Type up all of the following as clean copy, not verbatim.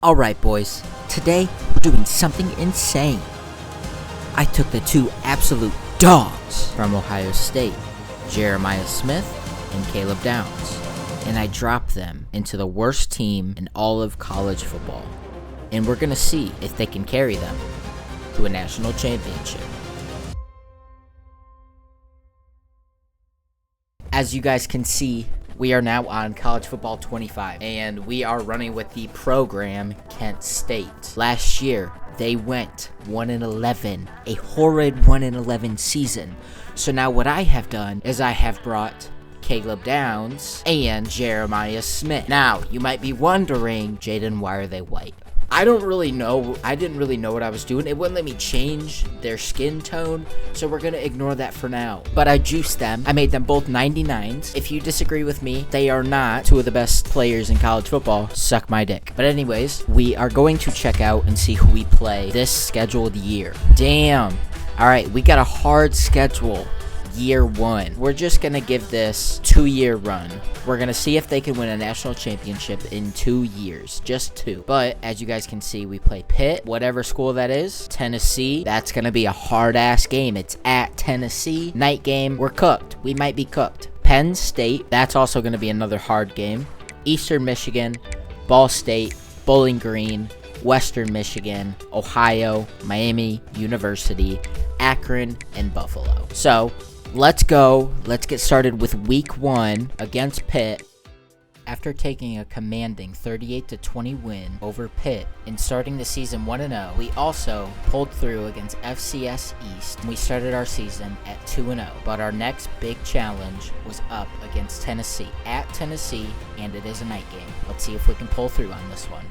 Alright boys, today we're doing something insane. I took the two absolute dogs from Ohio State, Jeremiah Smith and Caleb Downs, and I dropped them into the worst team in all of college football. And we're gonna see if they can carry them to a national championship. As you guys can see, we are now on College Football 25, and we are running with the program Kent State. Last year, they went 1-11, a horrid 1-11 season. So now what I have done is I have brought Caleb Downs and Jeremiah Smith. Now, you might be wondering, Jaden, why are they white? I didn't really know what I was doing. It wouldn't let me change their skin tone, so we're gonna ignore that for now. But I juiced them. I made them both 99s. If you disagree with me, they are not two of the best players in college football. Suck my dick. But anyways, we are going to check out and see who we play this scheduled year. Damn. Alright, we got a hard schedule. Year one. We're just gonna give this 2-year run. We're gonna see if they can win a national championship in 2 years. Just 2. But as you guys can see, we play Pitt, whatever school that is, Tennessee. That's gonna be a hard ass game. It's at Tennessee. Night game. We're cooked. We might be cooked. Penn State. That's also gonna be another hard game. Eastern Michigan, Ball State, Bowling Green, Western Michigan, Ohio, Miami University, Akron, and Buffalo. So let's go. Let's get started with week 1 against Pitt. After taking a commanding 38-20 win over Pitt and starting the season 1-0, we also pulled through against FCS East. We started our season at 2-0, but our next big challenge was up against Tennessee, at Tennessee, and it is a night game. Let's see if we can pull through on this one.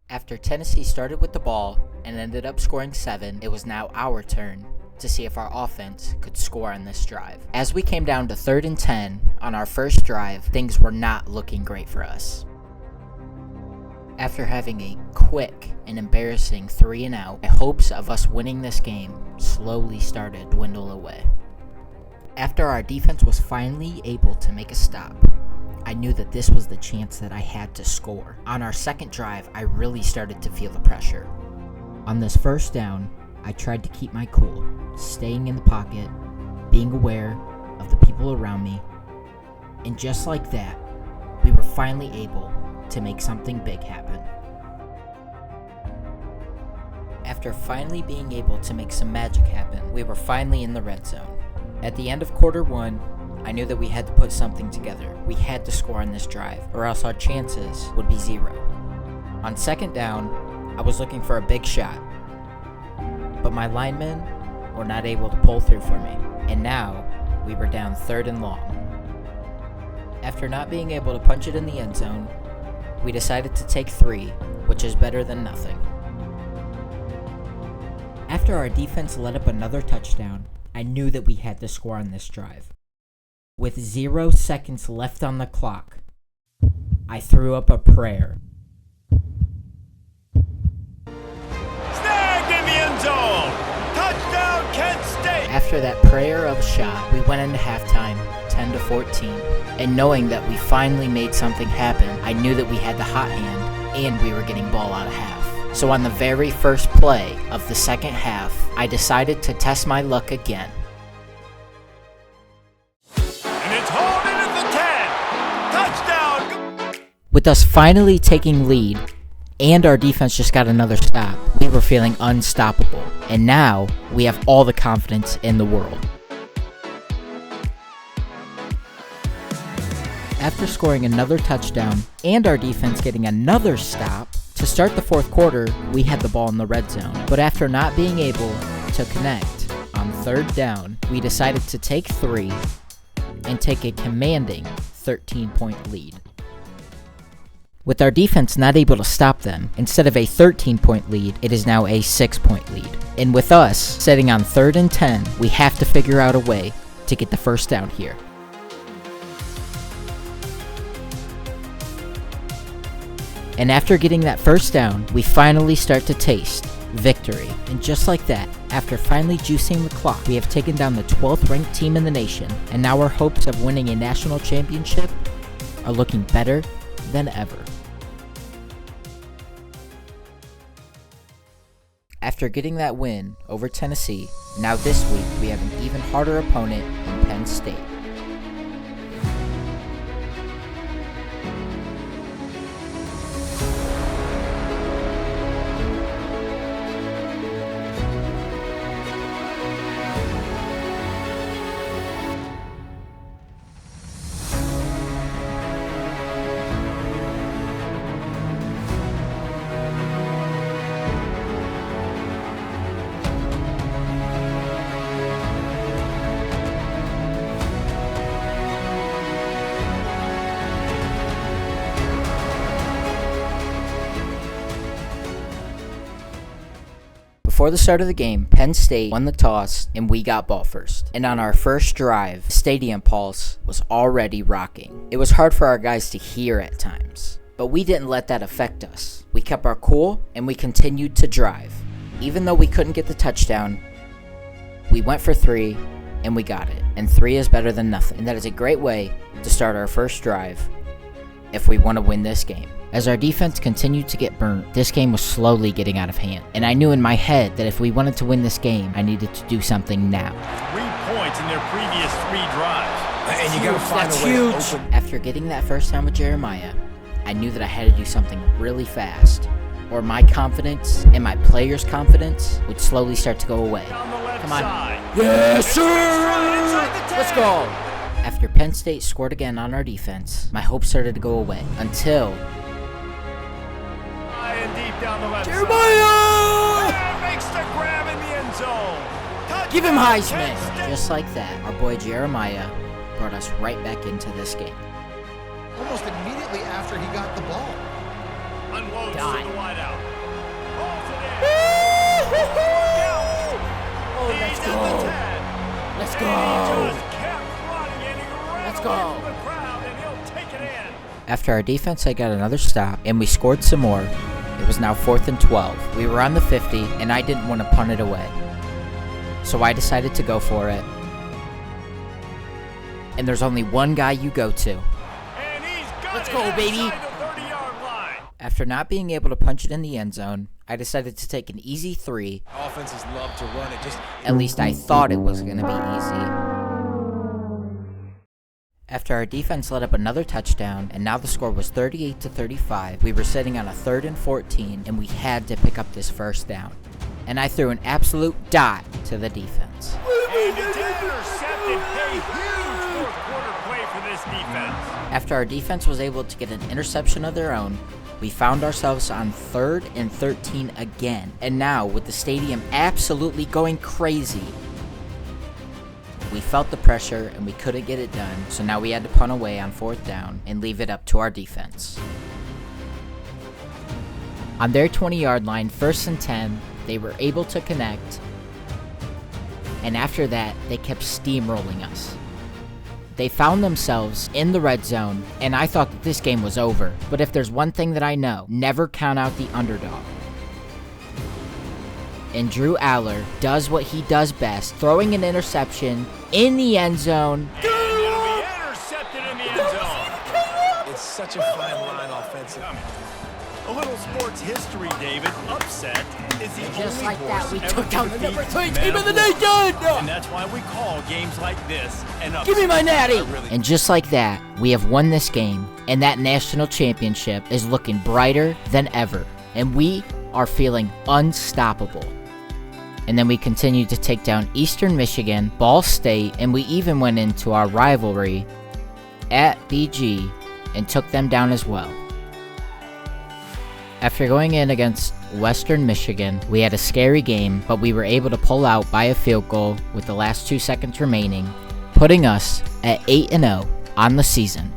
After Tennessee started with the ball and ended up scoring 7, it was now our turn to see if our offense could score on this drive. As we came down to 3rd and 10 on our first drive, things were not looking great for us. After having a quick and embarrassing 3 and out, the hopes of us winning this game slowly started to dwindle away. After our defense was finally able to make a stop, I knew that this was the chance that I had to score. On our second drive, I really started to feel the pressure. On this first down, I tried to keep my cool, staying in the pocket, being aware of the people around me, and just like that, we were finally able to make something big happen. After finally being able to make some magic happen, we were finally in the red zone. At the end of quarter 1, I knew that we had to put something together. We had to score on this drive, or else our chances would be 0. On second down, I was looking for a big shot, but my linemen were not able to pull through for me, and now we were down 3rd and long. After not being able to punch it in the end zone, we decided to take 3, which is better than nothing. After our defense let up another touchdown, I knew that we had to score on this drive. With 0 seconds left on the clock, I threw up a prayer. Snagged in the end zone! Touchdown, Kent State! After that prayer of a shot, we went into halftime 10-14. And knowing that we finally made something happen, I knew that we had the hot hand and we were getting ball out of half. So on the very first play of the second half, I decided to test my luck again. With us finally taking lead, and our defense just got another stop, we were feeling unstoppable. And now, we have all the confidence in the world. After scoring another touchdown, and our defense getting another stop, to start the 4th quarter, we had the ball in the red zone. But after not being able to connect on 3rd down, we decided to take 3 and take a commanding 13-point lead. With our defense not able to stop them, instead of a 13-point lead, it is now a 6-point lead. And with us sitting on 3rd and 10, we have to figure out a way to get the first down here. And after getting that first down, we finally start to taste victory. And just like that, after finally juicing the clock, we have taken down the 12th ranked team in the nation, and now our hopes of winning a national championship are looking better than ever. After getting that win over Tennessee, now this week we have an even harder opponent in Penn State. Before the start of the game, Penn State won the toss and we got ball first. And on our first drive, the stadium pulse was already rocking. It was hard for our guys to hear at times, but we didn't let that affect us. We kept our cool and we continued to drive. Even though we couldn't get the touchdown, we went for 3 and we got it. And 3 is better than nothing. And that is a great way to start our first drive if we want to win this game. As our defense continued to get burnt, this game was slowly getting out of hand. And I knew in my head that if we wanted to win this game, I needed to do something now. 3 points in their previous 3 drives. And you gotta find a way to open. After getting that first down with Jeremiah, I knew that I had to do something really fast, or my confidence and my players' confidence would slowly start to go away. Come on. Yes, sir! Let's go! After Penn State scored again on our defense, my hopes started to go away until Deep down the left Jeremiah! side. Makes the grab in the end zone. give him Heisman! Penn State. Just like that, our boy Jeremiah brought us right back into this game. Almost immediately after he got the ball. Unloads Die. to the wideout. Holds it in. Oh, let's He's go! at the 10. Let's And go! he just kept running and he ran Let's away go. from the crowd and he'll take it in. After our defense had got another stop and we scored some more, it was now 4th and 12. We were on the 50 and I didn't want to punt it away. So I decided to go for it. And there's only one guy you go to. And he's got Let's it go, baby. inside the 30-yard line. After not being able to punch it in the end zone, I decided to take an easy 3. Offenses love to run it. Just At least I thought it was going to be easy. After our defense let up another touchdown, and now the score was 38-35, we were sitting on a 3rd and 14, and we had to pick up this first down. And I threw an absolute dot to the defense. And it's intercepted. A huge fourth quarter play for this defense. After our defense was able to get an interception of their own, we found ourselves on 3rd and 13 again. And now, with the stadium absolutely going crazy, we felt the pressure and we couldn't get it done, so now we had to punt away on 4th down and leave it up to our defense. On their 20-yard line, 1st and 10, they were able to connect, and after that, they kept steamrolling us. They found themselves in the red zone, and I thought that this game was over. But if there's one thing that I know, never count out the underdog. And Drew Aller does what he does best, throwing an interception in the end zone. And it'll be intercepted in the end zone. it's such a fine line offensively. A little sports history, David. Upset is the Just only like that, horse we ever took to down the defeat number 3 Man team of in the War. nation! And that's why we call games like this an upset. Give me my natty! really- And just like that, we have won this game, and that national championship is looking brighter than ever. And we are feeling unstoppable. And then we continued to take down Eastern Michigan, Ball State, and we even went into our rivalry at BG and took them down as well. After going in against Western Michigan, we had a scary game, but we were able to pull out by a field goal with the last 2 seconds remaining, putting us at 8-0 on the season.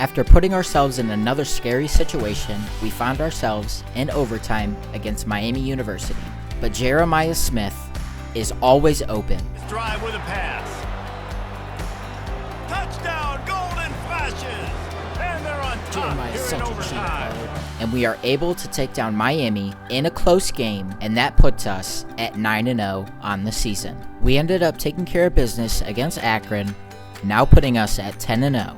After putting ourselves in another scary situation, we found ourselves in overtime against Miami University. But Jeremiah Smith is always open. Drive with a pass. Touchdown, Golden Flashes. And they're on top Jeremiah is here such in a overtime. cheat code. And we are able to take down Miami in a close game, and that puts us at 9-0 on the season. We ended up taking care of business against Akron, now putting us at 10-0.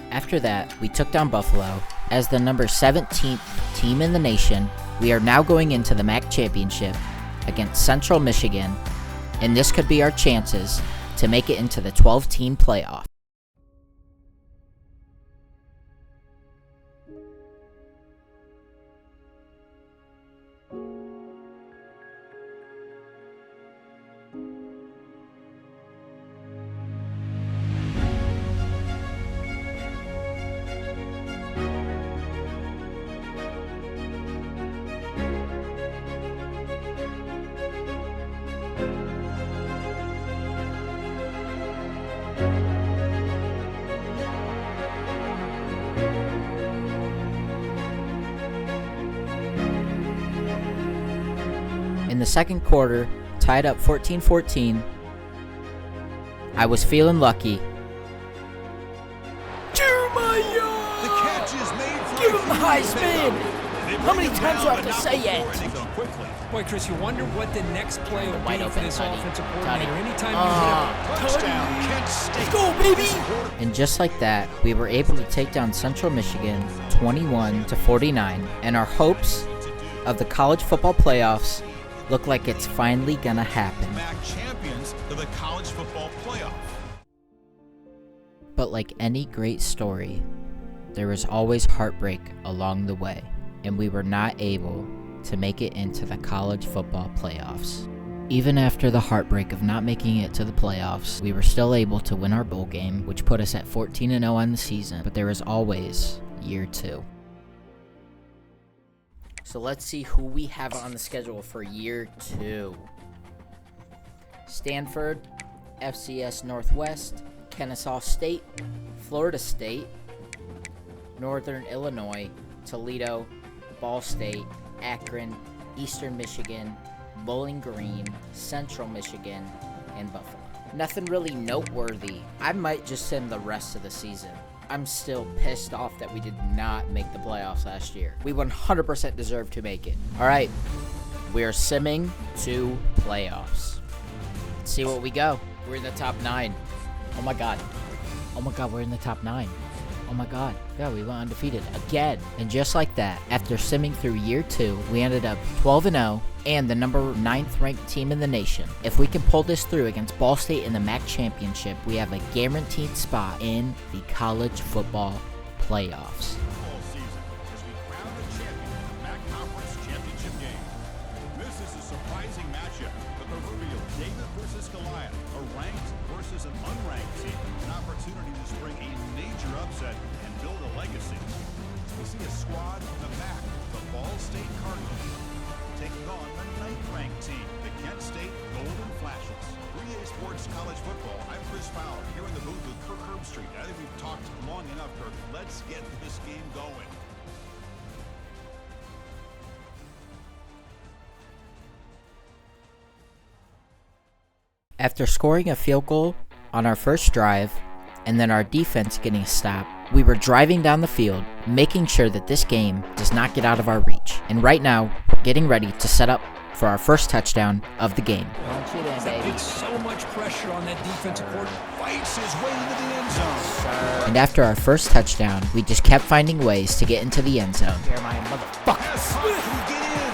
After that, we took down Buffalo. As the number 17th team in the nation, we are now going into the MAC championship against Central Michigan, and this could be our chances to make it into the 12-team playoff. In the second quarter, tied up 14-14, I was feeling lucky. The catch is made for Give him the a high huge spin! pickup. How many times do I have to say it? They go quickly. Boy, Chris, you wonder what the next play will Wide be for open, this Tony. offensive Tony. coordinator. Anytime you hit Touchdown, Kent State. Go, baby! And just like that, we were able to take down Central Michigan 21-49, and our hopes of the college football playoffs look like it's finally gonna happen. MAC champions of the college football playoff. But like any great story, there is always heartbreak along the way, and we were not able to make it into the college football playoffs. Even after the heartbreak of not making it to the playoffs, we were still able to win our bowl game, which put us at 14-0 on the season, but there is always year 2. So let's see who we have on the schedule for year 2. Stanford, FCS Northwest, Kennesaw State, Florida State, Northern Illinois, Toledo, Ball State, Akron, Eastern Michigan, Bowling Green, Central Michigan, and Buffalo. Nothing really noteworthy. I might just send the rest of the season. I'm still pissed off that we did not make the playoffs last year. We 100% deserve to make it. All right, we are simming to playoffs. Let's see what we go. We're in the top 9. Oh my god. Oh my god, we're in the top 9. Oh my god. Yeah, we went undefeated again. And just like that, after simming through year 2, we ended up 12-0 and the number 9th ranked team in the nation. If we can pull this through against Ball State in the MAC championship, we have a guaranteed spot in the college football playoffs. All season as we crown the champion of the MAC Conference Championship game. This is a surprising matchup. The proverbial David versus Goliath, a ranked versus an unranked team. An opportunity to spring a major upset and build a legacy. We see a squad in the MAC, the Ball State Cardinals, taking on the 9th ranked team, the Kent State Golden Flashes. 3A Sports College Football. I'm Chris Fowler here in the booth with Kirk Herbstreit. I think we've talked long enough, Kirk. Let's get this game going. After scoring a field goal on our first drive, and then our defense getting a stop, we were driving down the field, making sure that this game does not get out of our reach. And right now, we're getting ready to set up for our first touchdown of the game. It's so much pressure on that defensive coordinator. Fights his way into the end zone. And after our first touchdown, we just kept finding ways to get into the end zone. Jeremiah, motherfucker. Smith can get in,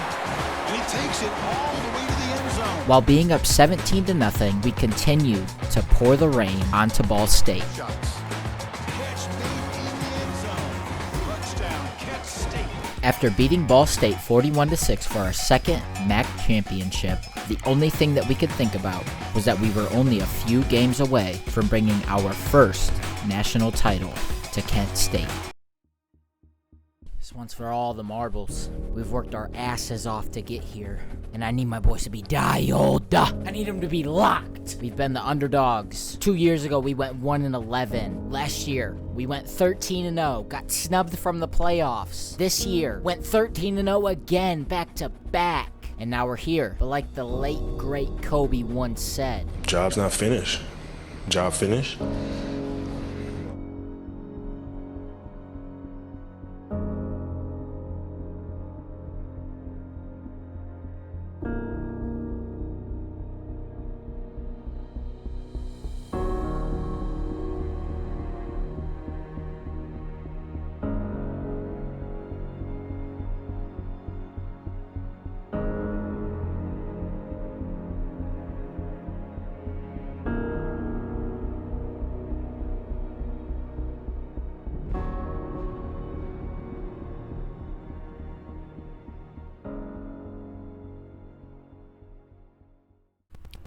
and he takes it all the way to the end zone. While being up 17-0, we continued to pour the rain onto Ball State. Shots. Catch made in the end zone. Touchdown, Kent State. After beating Ball State 41-6 for our second MAC championship, the only thing that we could think about was that we were only a few games away from bringing our first national title to Kent State. This one's for all the marbles. We've worked our asses off to get here, and I need my boys to be dialed. I need them to be locked. We've been the underdogs. 2 years ago, we went 1-11. Last year, we went 13-0, got snubbed from the playoffs. This year, went 13-0 again, back to back. And now we're here. But like the late, great Kobe once said, job's not finished. Job finished?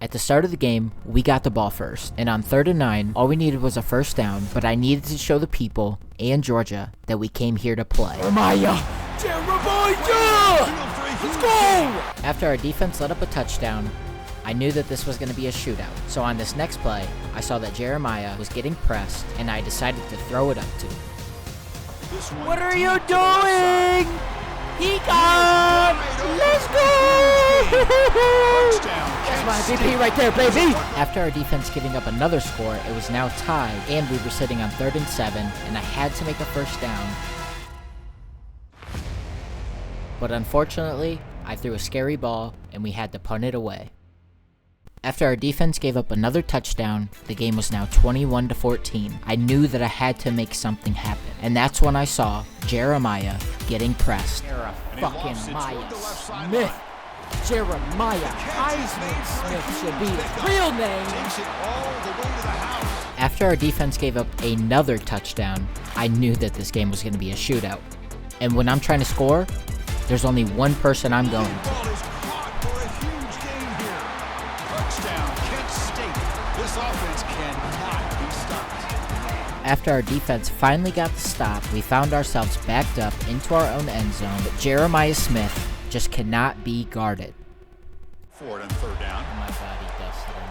At the start of the game, we got the ball first, and on 3rd and 9, all we needed was a first down, but I needed to show the people and Georgia that we came here to play. Jeremiah! Let's go! After our defense let up a touchdown, I knew that this was going to be a shootout. So on this next play, I saw that Jeremiah was getting pressed, and I decided to throw it up to him. What are you doing? He got! Let's go! That's my MVP right there, baby! After our defense giving up another score, it was now tied, and we were sitting on 3rd and 7, and I had to make a first down. But unfortunately, I threw a scary ball, and we had to punt it away. After our defense gave up another touchdown, the game was now 21-14. I knew that I had to make something happen, and that's when I saw Jeremiah getting pressed. Fucking Maya Smith. Jeremiah Heisman Smith should be his real name. After our defense gave up another touchdown, I knew that this game was going to be a shootout. And when I'm trying to score, there's only one person I'm going to. After our defense finally got the stop, we found ourselves backed up into our own end zone, but Jeremiah Smith just cannot be guarded. 4th and 3rd down. Oh my God, he dusted him.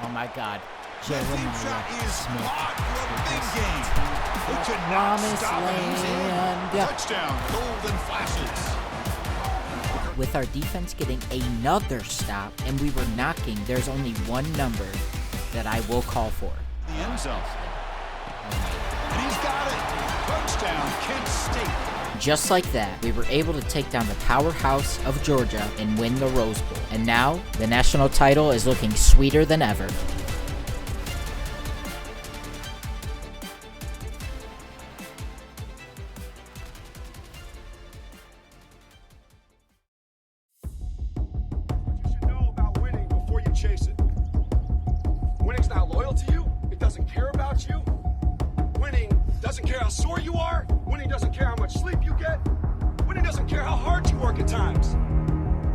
Oh my God, Jeremiah Smith. Promised land. Touchdown, Golden Flashes. With our defense getting another stop and we were knocking, there's only one number that I will call for. The end zone. And he's got it. Touchdown, Kent State. Just like that, we were able to take down the powerhouse of Georgia and win the Rose Bowl. And now, the national title is looking sweeter than ever. You should know about winning before you chase it. Winning's not loyal to you. It doesn't care about you. Winning doesn't care how sore you are. Winning doesn't care how much sleep you get. Winning doesn't care how hard you work at times.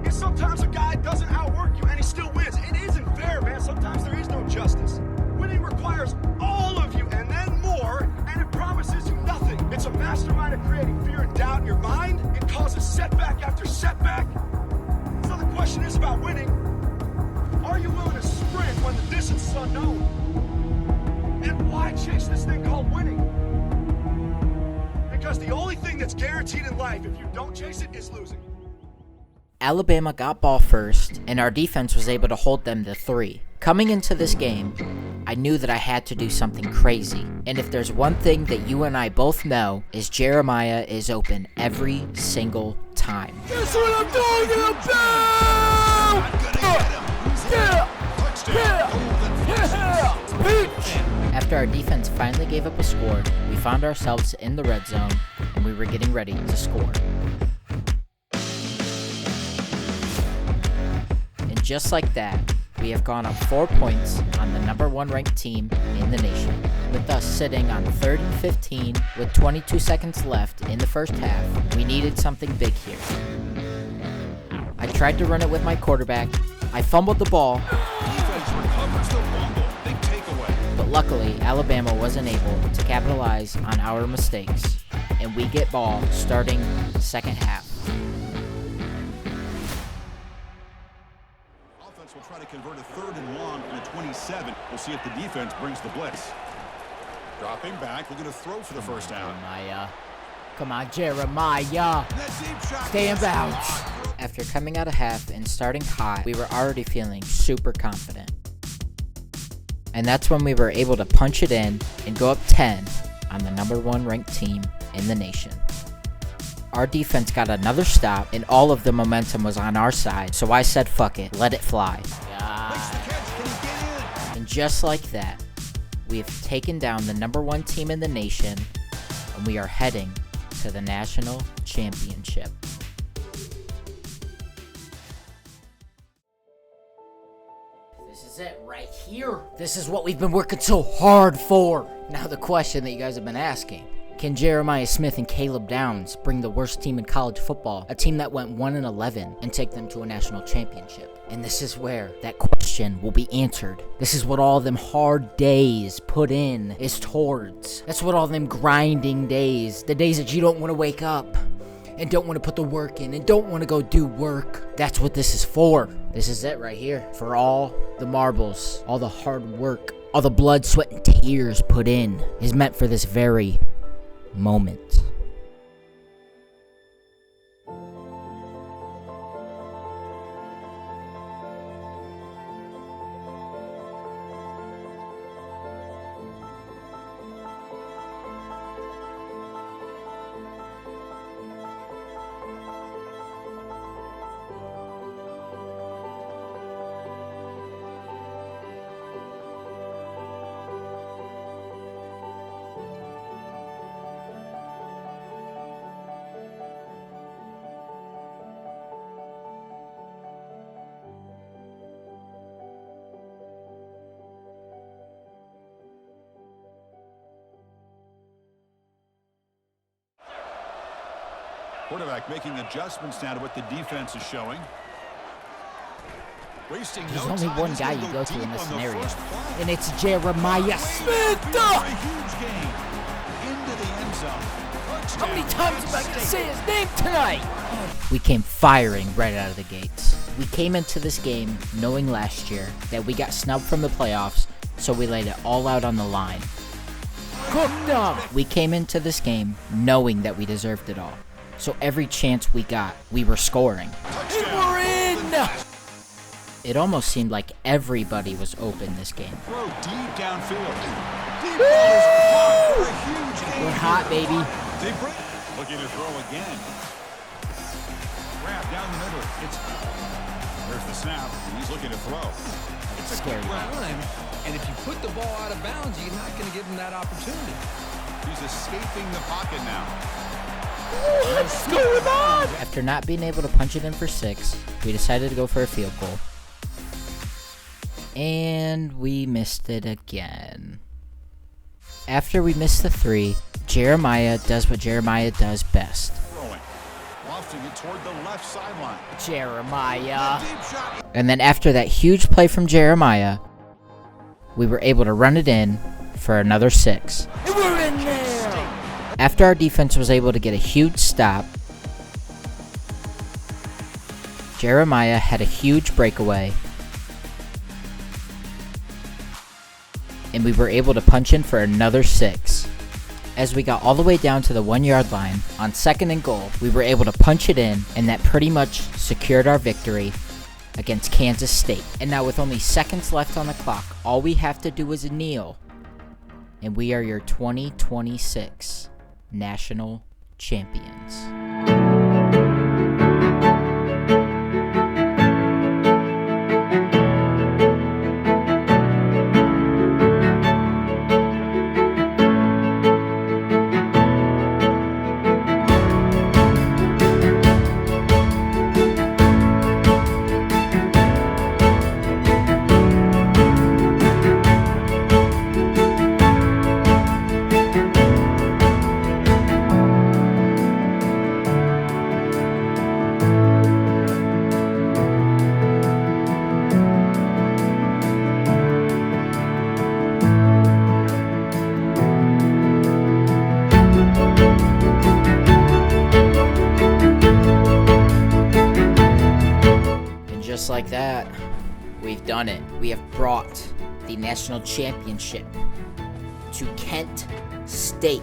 And sometimes a guy doesn't outwork you and he still wins. It isn't fair, man. Sometimes there is no justice. Winning requires all of you and then more, and it promises you nothing. It's a mastermind of creating fear and doubt in your mind. It causes setback after setback. So the question is about winning. Are you willing to sprint when the distance is unknown? And why chase this thing called winning? Because the only thing that's guaranteed in life, if you don't chase it, is losing. Alabama got ball first, and our defense was able to hold them to 3. Coming into this game, I knew that I had to do something crazy. And if there's one thing that you and I both know, is Jeremiah is open every single time. That's what I'm talking about! After our defense finally gave up a score, we found ourselves in the red zone, and we were getting ready to score. And just like that, we have gone up 4 points on the #1 ranked team in the nation. With us sitting on 3rd and 15 with 22 seconds left in the first half, we needed something big here. I tried to run it with my quarterback. I fumbled the ball. Defense recovers the fumble. Big takeaway. But luckily, Alabama wasn't able to capitalize on our mistakes, and we get ball starting second half. Offense will try to convert a 3rd and long from the 27. We'll see if the defense brings the blitz. Dropping back, looking to throw for the first down. Jeremiah. Come on, Jeremiah. Stay in bounds. After coming out of half and starting hot, we were already feeling super confident. And that's when we were able to punch it in and go up 10 on the #1 ranked team in the nation. Our defense got another stop, and all of the momentum was on our side, so I said fuck it, let it fly. And just like that, we have taken down the #1 team in the nation, and we are heading to the national championship. This is it right here. This is what we've been working so hard for. Now the question that you guys have been asking. Can Jeremiah Smith and Caleb Downs bring the worst team in college football, a team that went 1-11, and take them to a national championship? And this is where that question will be answered. This is what all them hard days put in is towards. That's what all them grinding days, the days that you don't want to wake up and don't want to put the work in and don't want to go do work. That's what this is for. This is it right here. For all the marbles, all the hard work, all the blood, sweat, and tears put in is meant for this very moment. Quarterback making adjustments now to what the defense is showing. Wasting There's no only time. one He's guy gonna you go go to deep in this on the scenario, first play. and it's Jeremiah Smith. A huge gain into the end zone. How many times am I going to say his name tonight? We came firing right out of the gates. We came into this game knowing last year that we got snubbed from the playoffs, so we laid it all out on the line. Cooked them! We came into this game knowing that we deserved it all. So every chance we got, we were scoring. And we're in! It almost seemed like everybody was open this game. Throw deep downfield. Deep ball is caught for a huge gain. We're hot, baby. They bring looking to throw again. Grab down the middle. There's the snap. He's looking to throw. It's scary. Time, and if you put the ball out of bounds, you're not going to give him that opportunity. He's escaping the pocket now. What's going on? After not being able to punch it in for 6, we decided to go for a field goal. And we missed it again. After we missed the 3, Jeremiah does what Jeremiah does best. Throwing. Lofting it toward the left sideline. Jeremiah. Deep shot. And then after that huge play from Jeremiah, we were able to run it in for another 6. And we're in there! After our defense was able to get a huge stop, Jeremiah had a huge breakaway, and we were able to punch in for another 6. As we got all the way down to the 1-yard line, on 2nd and goal, we were able to punch it in, and that pretty much secured our victory against Kansas State. And now with only seconds left on the clock, all we have to do is kneel, and we are your 2026 national champions. just like that, we've done it. We have brought the national championship to Kent State.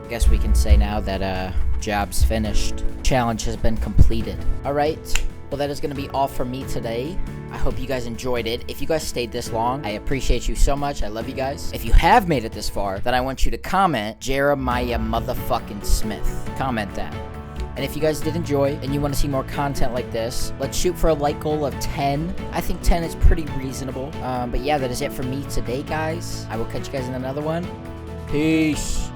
I guess we can say now that job's finished. Challenge has been completed. Alright, well that is going to be all from me today. I hope you guys enjoyed it. If you guys stayed this long, I appreciate you so much. I love you guys. If you have made it this far, then I want you to comment Jeremiah motherfucking Smith. Comment that. And if you guys did enjoy and you want to see more content like this, let's shoot for a like goal of 10. I think 10 is pretty reasonable. But yeah, that is it for me today, guys. I will catch you guys in another one. Peace.